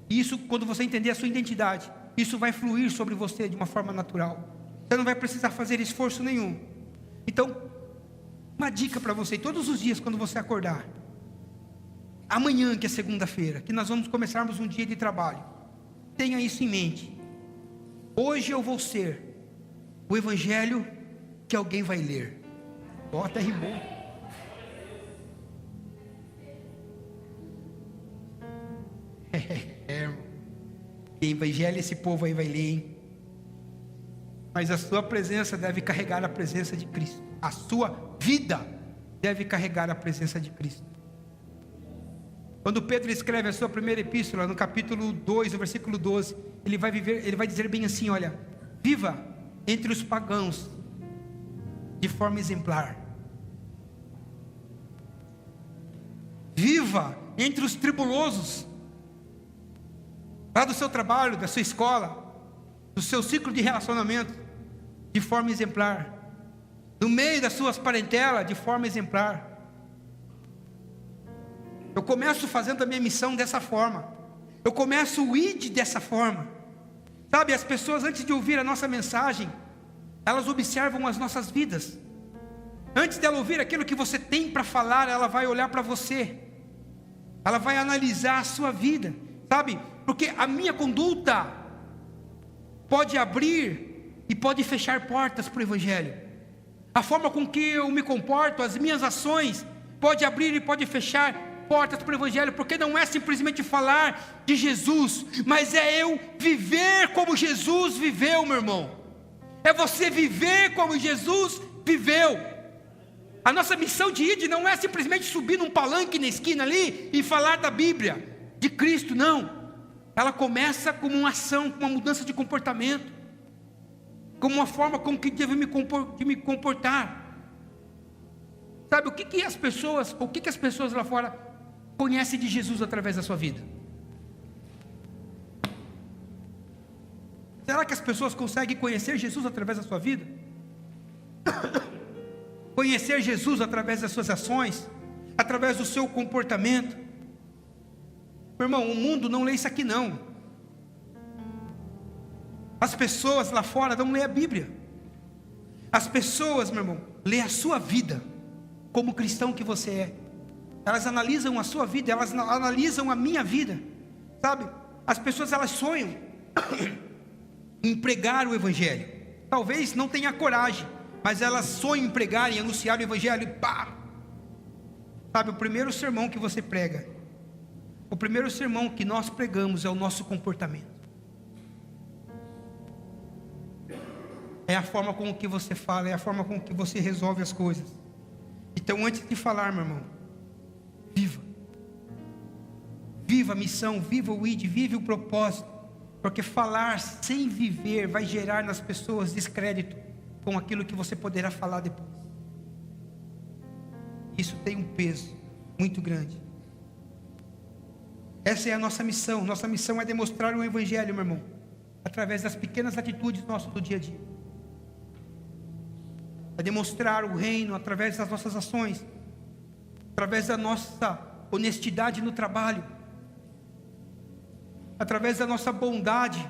Isso, quando você entender a sua identidade, isso vai fluir sobre você de uma forma natural. Você não vai precisar fazer esforço nenhum. Então, uma dica para você, todos os dias quando você acordar, amanhã que é segunda-feira, que nós vamos começarmos um dia de trabalho, tenha isso em mente. Hoje eu vou ser o evangelho que alguém vai ler. Até rimou. Que evangelho esse povo aí vai ler, hein? Mas a sua presença deve carregar a presença de Cristo. A sua vida deve carregar a presença de Cristo. Quando Pedro escreve a sua primeira epístola, no capítulo 2, no versículo 12, ele vai dizer bem assim, olha, viva entre os pagãos de forma exemplar. Viva entre os tribulosos lá do seu trabalho, da sua escola, do seu ciclo de relacionamento, de forma exemplar, no meio das suas parentelas, de forma exemplar. Eu começo fazendo a minha missão dessa forma, eu começo o ID dessa forma, sabe? As pessoas, antes de ouvir a nossa mensagem, elas observam as nossas vidas. Antes dela ouvir aquilo que você tem para falar, ela vai olhar para você, ela vai analisar a sua vida, sabe? Porque a minha conduta pode abrir e pode fechar portas para o Evangelho. A forma com que eu me comporto, as minhas ações, pode abrir e pode fechar portas para o Evangelho, porque não é simplesmente falar de Jesus, mas é eu viver como Jesus viveu, meu irmão. É você viver como Jesus viveu. A nossa missão de ID não é simplesmente subir num palanque na esquina ali e falar da Bíblia, de Cristo, não. Ela começa como uma ação, com uma mudança de comportamento, como uma forma como que devo me comportar. Sabe, o que as pessoas lá fora conhecem de Jesus através da sua vida? Será que as pessoas conseguem conhecer Jesus através da sua vida? Conhecer Jesus através das suas ações, através do seu comportamento? Meu irmão, o mundo não lê isso aqui não. As pessoas lá fora não lê a Bíblia. As pessoas, meu irmão, lê a sua vida, como cristão que você é. Elas analisam a sua vida, elas analisam a minha vida, sabe? As pessoas, elas sonham em pregar o Evangelho. Talvez não tenha coragem, mas elas sonham em pregar, em anunciar o Evangelho, e pá! Sabe, o primeiro sermão que você prega, o primeiro sermão que nós pregamos é o nosso comportamento. É a forma com que você fala, é a forma com que você resolve as coisas. Então, antes de falar, meu irmão, viva. Viva a missão, viva o ID, vive o propósito. Porque falar sem viver vai gerar nas pessoas descrédito com aquilo que você poderá falar depois. Isso tem um peso muito grande. Essa é a nossa missão. Nossa missão é demonstrar o Evangelho, meu irmão, através das pequenas atitudes nossas do dia a dia. É demonstrar o reino através das nossas ações, através da nossa honestidade no trabalho, através da nossa bondade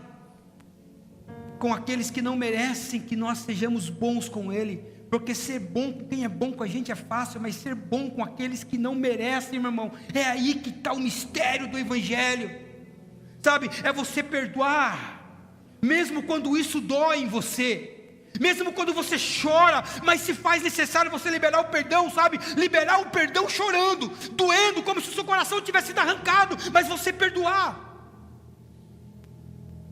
com aqueles que não merecem que nós sejamos bons com Ele. Porque ser bom com quem é bom com a gente é fácil, mas ser bom com aqueles que não merecem, meu irmão, é aí que está o mistério do Evangelho. Sabe, é você perdoar, mesmo quando isso dói em você, mesmo quando você chora, mas se faz necessário você liberar o perdão, sabe? Liberar o perdão chorando, doendo, como se o seu coração tivesse sido arrancado, mas você perdoar.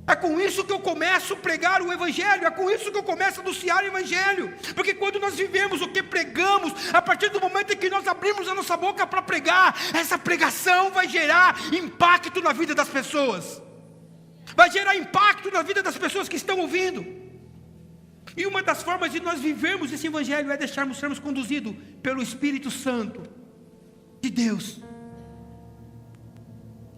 É com isso que eu começo a pregar o Evangelho, é com isso que eu começo a anunciar o Evangelho. Porque quando nós vivemos o que pregamos, a partir do momento em que nós abrimos a nossa boca para pregar, essa pregação vai gerar impacto na vida das pessoas, vai gerar impacto na vida das pessoas que estão ouvindo. E uma das formas de nós vivermos esse Evangelho é sermos conduzidos pelo Espírito Santo de Deus.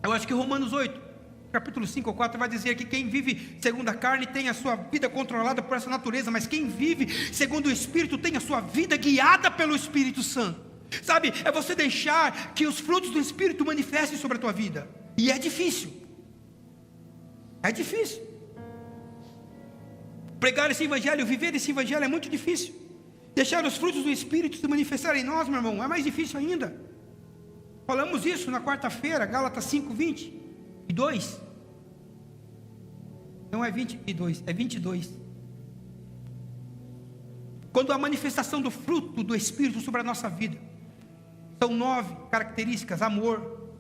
Eu acho que Romanos 8, capítulo 5 ou 4 vai dizer que quem vive segundo a carne tem a sua vida controlada por essa natureza, mas quem vive segundo o Espírito tem a sua vida guiada pelo Espírito Santo. Sabe, é você deixar que os frutos do Espírito manifestem sobre a tua vida. E é difícil. É difícil. Pregar esse Evangelho, viver esse Evangelho é muito difícil. Deixar os frutos do Espírito se manifestarem em nós, meu irmão, é mais difícil ainda. Falamos isso na quarta-feira, Gálatas 5, 22. Não é 22, é 22. Quando a manifestação do fruto do Espírito sobre a nossa vida, são 9 características: amor,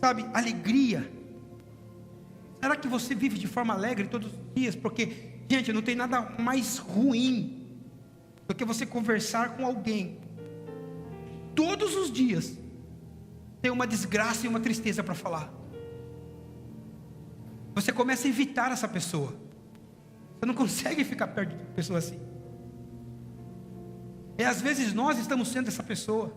sabe, alegria. Será que você vive de forma alegre todos os dias? Porque, gente, não tem nada mais ruim do que você conversar com alguém todos os dias tem uma desgraça e uma tristeza para falar. Você começa a evitar essa pessoa. Você não consegue ficar perto de uma pessoa assim. E às vezes nós estamos sendo essa pessoa.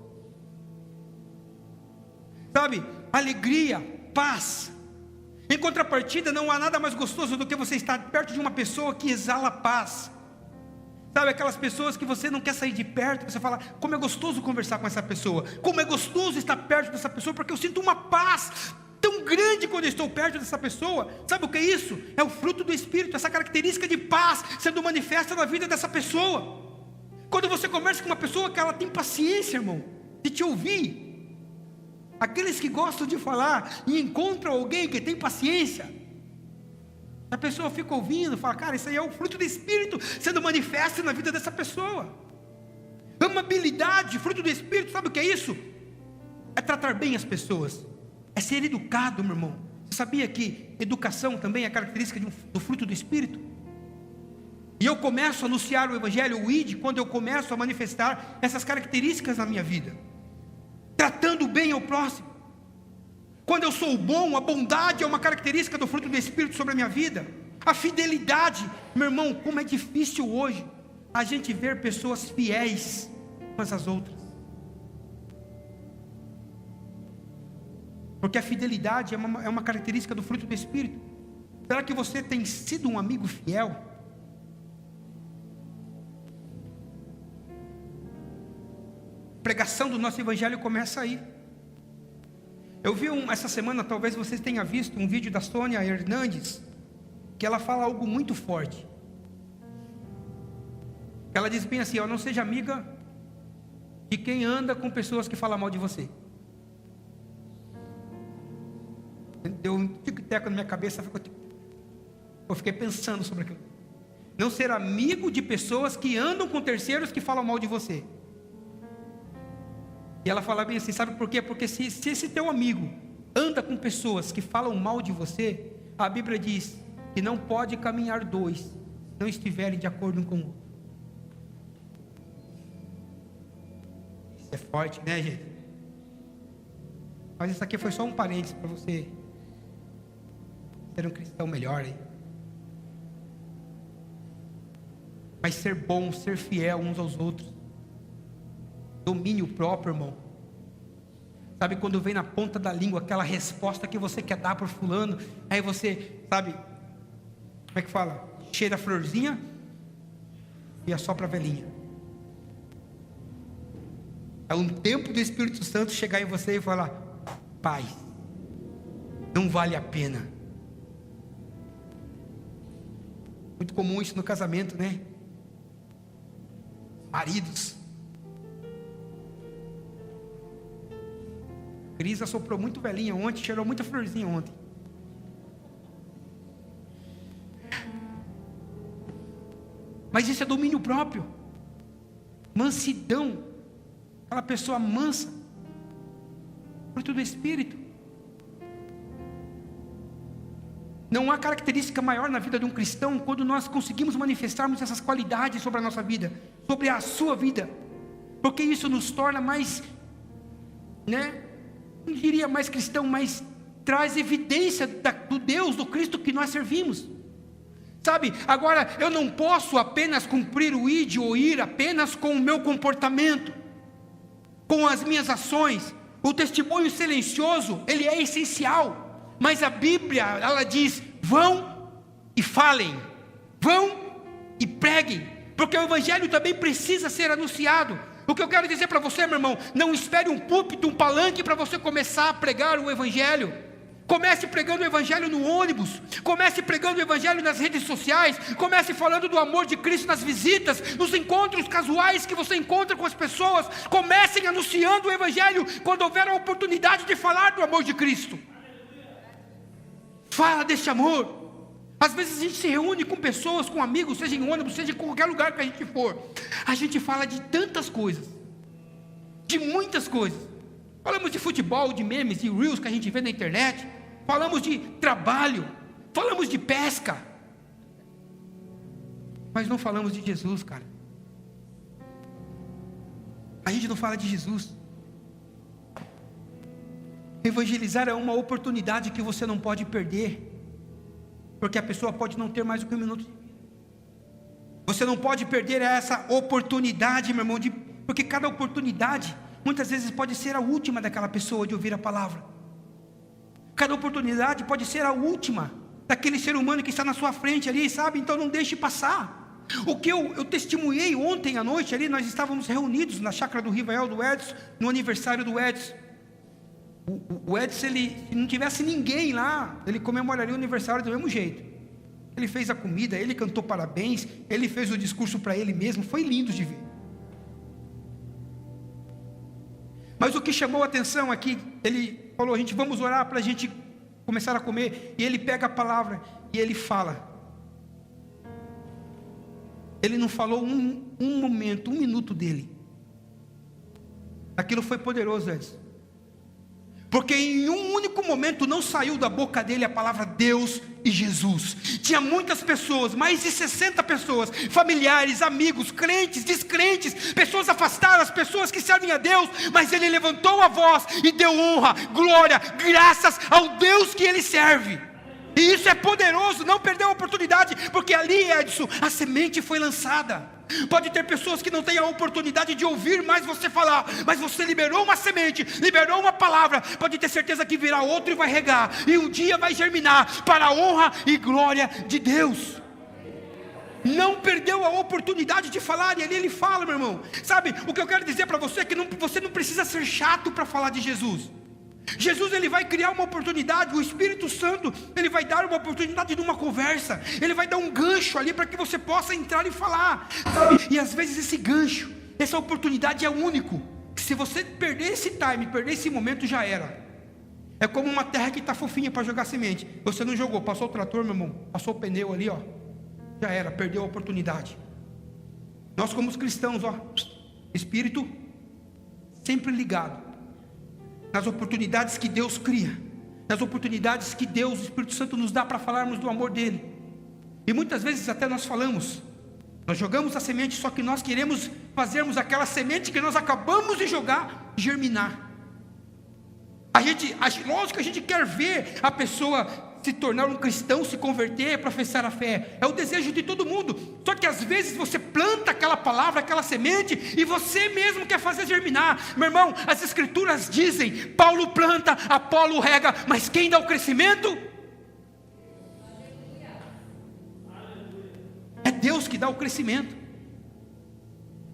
sabe? Alegria, paz. Em contrapartida, não há nada mais gostoso do que você estar perto de uma pessoa que exala paz. Sabe, aquelas pessoas que você não quer sair de perto, você fala, como é gostoso conversar com essa pessoa, como é gostoso estar perto dessa pessoa, porque eu sinto uma paz tão grande quando eu estou perto dessa pessoa. Sabe o que é isso? É o fruto do Espírito, essa característica de paz sendo manifesta na vida dessa pessoa. Quando você conversa com uma pessoa que ela tem paciência, irmão, de te ouvir. Aqueles que gostam de falar e encontram alguém que tem paciência, a pessoa fica ouvindo, fala, cara, isso aí é o fruto do Espírito sendo manifesto na vida dessa pessoa. Amabilidade, fruto do Espírito, sabe o que é isso? É tratar bem as pessoas, é ser educado, meu irmão. Você sabia que educação também é característica do fruto do Espírito? E eu começo a anunciar o Evangelho, o ID, quando eu começo a manifestar essas características na minha vida. Tratando bem ao próximo. Quando eu sou bom, a bondade é uma característica do fruto do Espírito sobre a minha vida. A fidelidade, meu irmão, como é difícil hoje a gente ver pessoas fiéis umas às outras. Porque a fidelidade é uma característica do fruto do Espírito. Será que você tem sido um amigo fiel? A pregação do nosso Evangelho começa aí. Eu vi essa semana, talvez vocês tenham visto um vídeo da Sônia Hernandes, que ela fala algo muito forte. Ela diz bem assim, ó, não seja amiga de quem anda com pessoas que falam mal de você. Deu um tic-teco na minha cabeça, eu fiquei pensando sobre aquilo. Não ser amigo de pessoas que andam com terceiros que falam mal de você. E ela fala bem assim, sabe por quê? Porque se esse teu amigo anda com pessoas que falam mal de você, a Bíblia diz que não pode caminhar dois, se não estiverem de acordo um com o outro. Isso é forte, né, gente? Mas isso aqui foi só um parênteses para você ser um cristão melhor, hein? Mas ser bom, ser fiel uns aos outros. Domínio próprio, irmão. Sabe, quando vem na ponta da língua aquela resposta que você quer dar para fulano, aí você, sabe, como é que fala? Cheira a florzinha e assopra a velhinha. É um tempo do Espírito Santo chegar em você e falar, pai, não vale a pena. Muito comum isso no casamento, né? Maridos. Cris assoprou muito velhinha ontem, cheirou muita florzinha ontem. Mas isso é domínio próprio. Mansidão. Aquela pessoa mansa. Fruto do Espírito. Não há característica maior na vida de um cristão quando nós conseguimos manifestarmos essas qualidades sobre a nossa vida, sobre a sua vida. Porque isso nos torna mais, né? Não diria mais cristão, mas traz evidência do Deus, do Cristo que nós servimos. Sabe, agora eu não posso apenas cumprir o ID ou ir apenas com o meu comportamento, com as minhas ações. O testemunho silencioso, ele é essencial. Mas a Bíblia, ela diz, vão e falem, vão e preguem, porque o Evangelho também precisa ser anunciado. O que eu quero dizer para você, meu irmão, não espere um púlpito, um palanque para você começar a pregar o Evangelho. Comece pregando o Evangelho no ônibus, comece pregando o Evangelho nas redes sociais, comece falando do amor de Cristo nas visitas, nos encontros casuais que você encontra com as pessoas. Comecem anunciando o Evangelho quando houver a oportunidade de falar do amor de Cristo. Fala desse amor. Às vezes a gente se reúne com pessoas, com amigos, seja em ônibus, seja em qualquer lugar que a gente for. A gente fala de tantas coisas, de muitas coisas. Falamos de futebol, de memes, de reels que a gente vê na internet. Falamos de trabalho, falamos de pesca. Mas não falamos de Jesus, cara. A gente não fala de Jesus. Evangelizar é uma oportunidade que você não pode perder. Porque a pessoa pode não ter mais do que um minuto de vida. Você não pode perder essa oportunidade, meu irmão, porque cada oportunidade muitas vezes pode ser a última daquela pessoa de ouvir a palavra. Cada oportunidade pode ser a última daquele ser humano que está na sua frente ali, sabe? Então não deixe passar. O que eu testemunhei ontem à noite ali, nós estávamos reunidos na chácara do Rivael, do Edson, no aniversário do Edson. O Edson, se não tivesse ninguém lá, ele comemoraria o aniversário do mesmo jeito. Ele fez a comida, ele cantou parabéns, ele fez o discurso para ele mesmo, foi lindo de ver. Mas o que chamou a atenção aqui, ele falou, a gente vamos orar para a gente começar a comer, e ele pega a palavra e ele fala. Ele não falou um momento, 1 minuto dele. Aquilo foi poderoso, Edson. Porque em um único momento não saiu da boca dele a palavra Deus e Jesus. Tinha muitas pessoas, mais de 60 pessoas, familiares, amigos, crentes, descrentes, pessoas afastadas, pessoas que servem a Deus, mas ele levantou a voz e deu honra, glória, graças ao Deus que ele serve. E isso é poderoso, não perder a oportunidade, porque ali, Edson, a semente foi lançada. Pode ter pessoas que não têm a oportunidade de ouvir mais você falar, mas você liberou uma semente, liberou uma palavra, pode ter certeza que virá outro e vai regar, e um dia vai germinar, para a honra e glória de Deus. Não perdeu a oportunidade de falar, e ali ele fala, meu irmão. Sabe, o que eu quero dizer para você é que você não precisa ser chato para falar de Jesus. Jesus, ele vai criar uma oportunidade, o Espírito Santo, ele vai dar uma oportunidade de uma conversa, ele vai dar um gancho ali para que você possa entrar e falar, sabe? E às vezes esse gancho, essa oportunidade é único, que se você perder esse time, perder esse momento, já era. É como uma terra que está fofinha para jogar semente, você não jogou, passou o trator, meu irmão, passou o pneu ali, ó, já era, perdeu a oportunidade. Nós como cristãos, ó, espírito sempre ligado nas oportunidades que Deus cria, nas oportunidades que Deus, o Espírito Santo nos dá para falarmos do amor dele. E muitas vezes até nós falamos, nós jogamos a semente, só que nós queremos fazermos aquela semente que nós acabamos de jogar germinar. Lógico que a gente quer ver a pessoa se tornar um cristão, se converter, professar a fé, é o desejo de todo mundo. Só que às vezes você planta aquela palavra, aquela semente, e você mesmo quer fazer germinar. Meu irmão, as escrituras dizem, Paulo planta, Apolo rega, mas quem dá o crescimento? É Deus que dá o crescimento.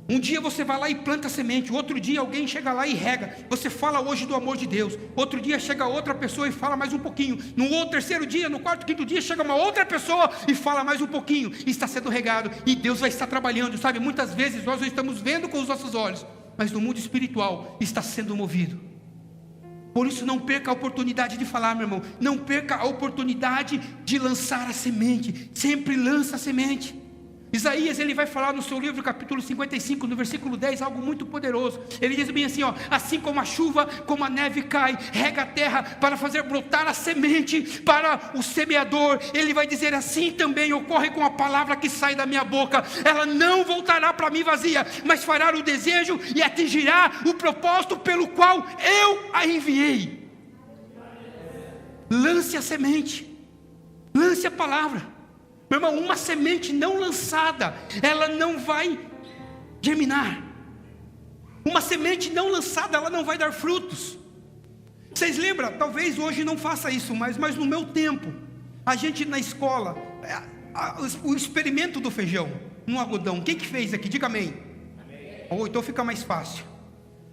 Um dia você vai lá e planta a semente, outro dia alguém chega lá e rega, você fala hoje do amor de Deus, outro dia chega outra pessoa e fala mais um pouquinho, no outro, terceiro dia, no quarto, quinto dia, chega uma outra pessoa e fala mais um pouquinho, e está sendo regado, e Deus vai estar trabalhando, sabe? Muitas vezes nós não estamos vendo com os nossos olhos, mas no mundo espiritual está sendo movido. Por isso não perca a oportunidade de falar, meu irmão, não perca a oportunidade de lançar a semente, sempre lança a semente. Isaías, ele vai falar no seu livro, capítulo 55, no versículo 10, algo muito poderoso. Ele diz bem assim, ó, assim como a chuva, como a neve cai, rega a terra para fazer brotar a semente para o semeador, ele vai dizer assim também ocorre com a palavra que sai da minha boca, ela não voltará para mim vazia, mas fará o desejo e atingirá o propósito pelo qual eu a enviei. Lance a semente, lance a palavra. Meu irmão, uma semente não lançada, ela não vai germinar. Uma semente não lançada, ela não vai dar frutos. Vocês lembram? Talvez hoje não faça isso, mas no meu tempo, a gente na escola, o experimento do feijão no algodão, quem que fez aqui? Diga amém. Ou então fica mais fácil.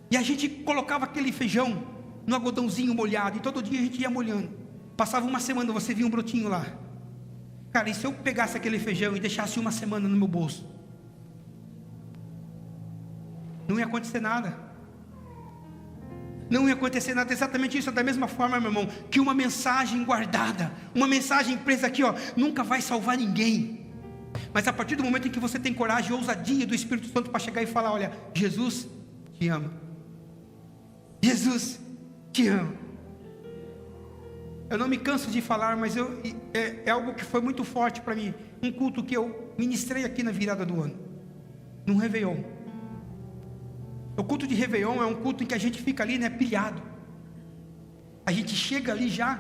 E a gente colocava aquele feijão no algodãozinho molhado, e todo dia a gente ia molhando. Passava uma semana, você via um brotinho lá. Cara, e se eu pegasse aquele feijão e deixasse uma semana no meu bolso? Não ia acontecer nada. Não ia acontecer nada, exatamente isso. Da mesma forma, meu irmão, que uma mensagem guardada, uma mensagem presa aqui, ó, nunca vai salvar ninguém. Mas a partir do momento em que você tem coragem e ousadia do Espírito Santo para chegar e falar, olha, Jesus te ama. Jesus te ama. Eu não me canso de falar, mas é algo que foi muito forte para mim. Um culto que eu ministrei aqui na virada do ano, num Réveillon. O culto de Réveillon é um culto em que a gente fica ali, né, pilhado. A gente chega ali já,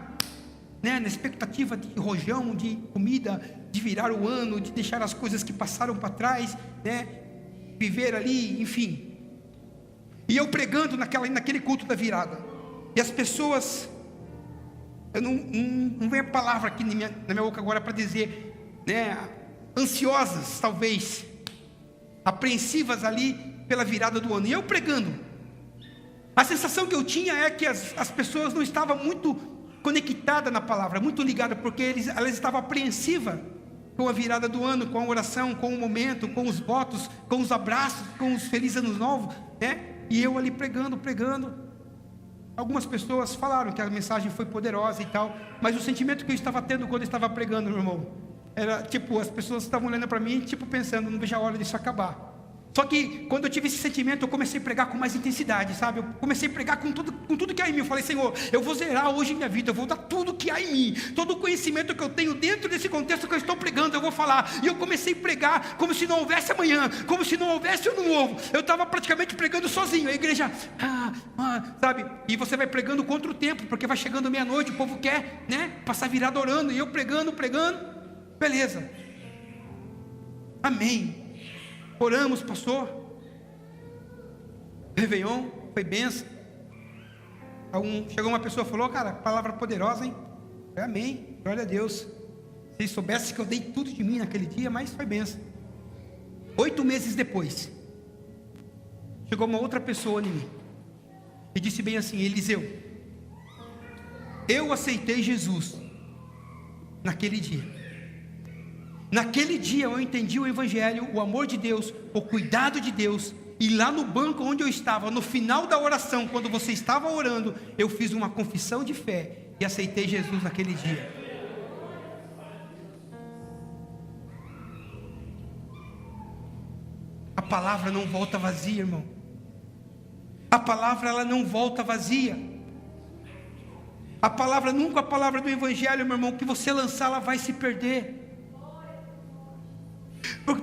né, na expectativa de rojão, de comida, de virar o ano, de deixar as coisas que passaram para trás, né, viver ali, enfim. E eu pregando naquele culto da virada. E as pessoas, eu não vem a palavra aqui na minha boca agora para dizer, né, ansiosas talvez, apreensivas ali pela virada do ano. E eu pregando. A sensação que eu tinha é que as pessoas não estavam muito conectadas na palavra, muito ligadas, porque elas estavam apreensivas com a virada do ano, com a oração, com o momento, com os votos, com os abraços, com os felizes anos novos, né? E eu ali pregando. Algumas pessoas falaram que a mensagem foi poderosa e tal, mas o sentimento que eu estava tendo quando eu estava pregando, meu irmão, era tipo, as pessoas estavam olhando para mim, tipo, pensando, não vejo a hora disso acabar. Só que quando eu tive esse sentimento, eu comecei a pregar com mais intensidade, sabe? Eu comecei a pregar com tudo que há em mim. Eu falei, Senhor, eu vou zerar hoje minha vida, eu vou dar tudo que há em mim, todo o conhecimento que eu tenho dentro desse contexto que eu estou pregando, eu vou falar. E eu comecei a pregar como se não houvesse amanhã, como se não houvesse ano novo. Eu estava praticamente pregando sozinho, a igreja, sabe? E você vai pregando contra o tempo, porque vai chegando meia-noite, o povo quer, né, passar virada orando, e eu pregando, beleza, amém. Oramos, passou. Réveillon, foi benção. Chegou uma pessoa e falou, cara, palavra poderosa, hein? Foi amém, glória a Deus. Vocês soubessem que eu dei tudo de mim naquele dia, mas foi benção. 8 meses depois, chegou uma outra pessoa em mim e disse bem assim, Eliseu, eu aceitei Jesus naquele dia. Naquele dia eu entendi o Evangelho, o amor de Deus, o cuidado de Deus. E lá no banco onde eu estava, no final da oração, quando você estava orando, eu fiz uma confissão de fé e aceitei Jesus naquele dia. A palavra não volta vazia, irmão. A palavra, ela não volta vazia. A palavra, nunca a palavra do Evangelho, meu irmão, que você lançar, ela vai se perder.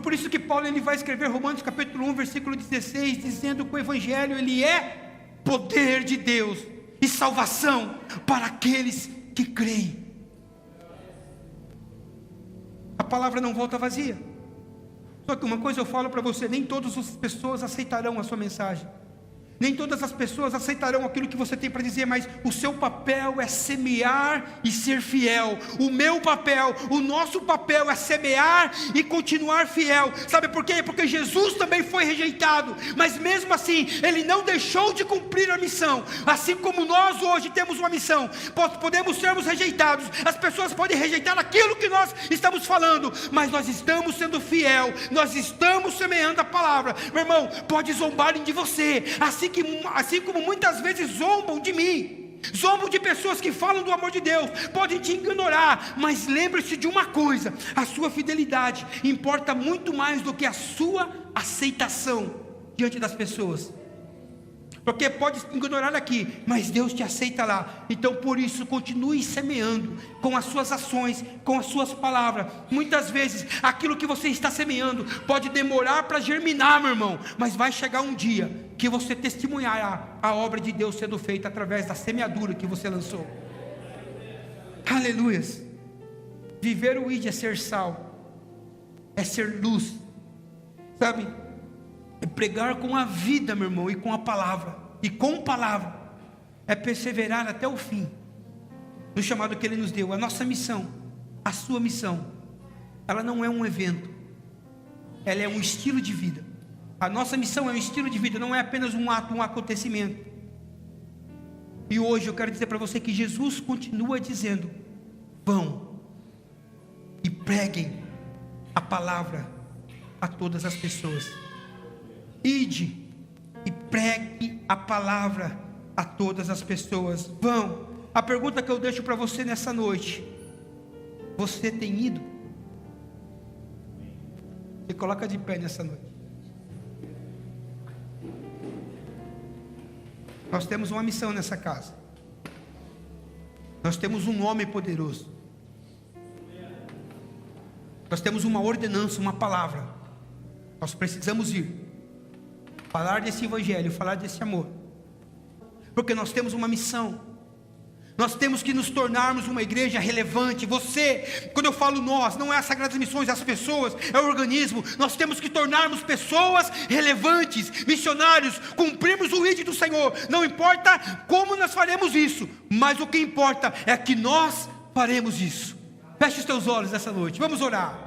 Por isso que Paulo ele vai escrever Romanos capítulo 1, versículo 16, dizendo que o Evangelho ele é poder de Deus e salvação para aqueles que creem. A palavra não volta vazia. Só que uma coisa eu falo para você, nem todas as pessoas aceitarão a sua mensagem. Nem todas as pessoas aceitarão aquilo que você tem para dizer, mas o seu papel é semear e ser fiel. O meu papel, o nosso papel é semear e continuar fiel. Sabe por quê? Porque Jesus também foi rejeitado, mas mesmo assim, Ele não deixou de cumprir a missão. Assim como nós hoje temos uma missão, podemos sermos rejeitados, as pessoas podem rejeitar aquilo que nós estamos falando, mas nós estamos sendo fiel, nós estamos semeando a palavra. Meu irmão, pode zombarem de você, assim como muitas vezes zombam de mim, zombam de pessoas que falam do amor de Deus, podem te ignorar, mas lembre-se de uma coisa, a sua fidelidade importa muito mais do que a sua aceitação diante das pessoas. Porque pode ignorar aqui, mas Deus te aceita lá. Então por isso continue semeando com as suas ações, com as suas palavras. Muitas vezes aquilo que você está semeando pode demorar para germinar, meu irmão, mas vai chegar um dia que você testemunhará a obra de Deus sendo feita através da semeadura que você lançou. Aleluias. Viver o ID é ser sal, é ser luz, sabe? É pregar com a vida, meu irmão, e com a palavra. E com palavra é perseverar até o fim no chamado que Ele nos deu. A nossa missão, a sua missão, ela não é um evento, ela é um estilo de vida. A nossa missão é um estilo de vida, não é apenas um ato, um acontecimento. E hoje eu quero dizer para você que Jesus continua dizendo: vão e preguem a palavra a todas as pessoas. Ide e pregue a palavra a todas as pessoas. Vão. A pergunta que eu deixo para você nessa noite: você tem ido? Se coloca de pé nessa noite. Nós temos uma missão nessa casa. Nós temos um nome poderoso. Nós temos uma ordenança, uma palavra. Nós precisamos ir falar desse evangelho, falar desse amor, porque nós temos uma missão. Nós temos que nos tornarmos uma igreja relevante. Você, quando eu falo nós, não é as Sagradas Missões, as pessoas, é o organismo. Nós temos que tornarmos pessoas relevantes, missionários, cumprirmos o ID do Senhor. Não importa como nós faremos isso, mas o que importa é que nós faremos isso. Feche os teus olhos nessa noite, vamos orar.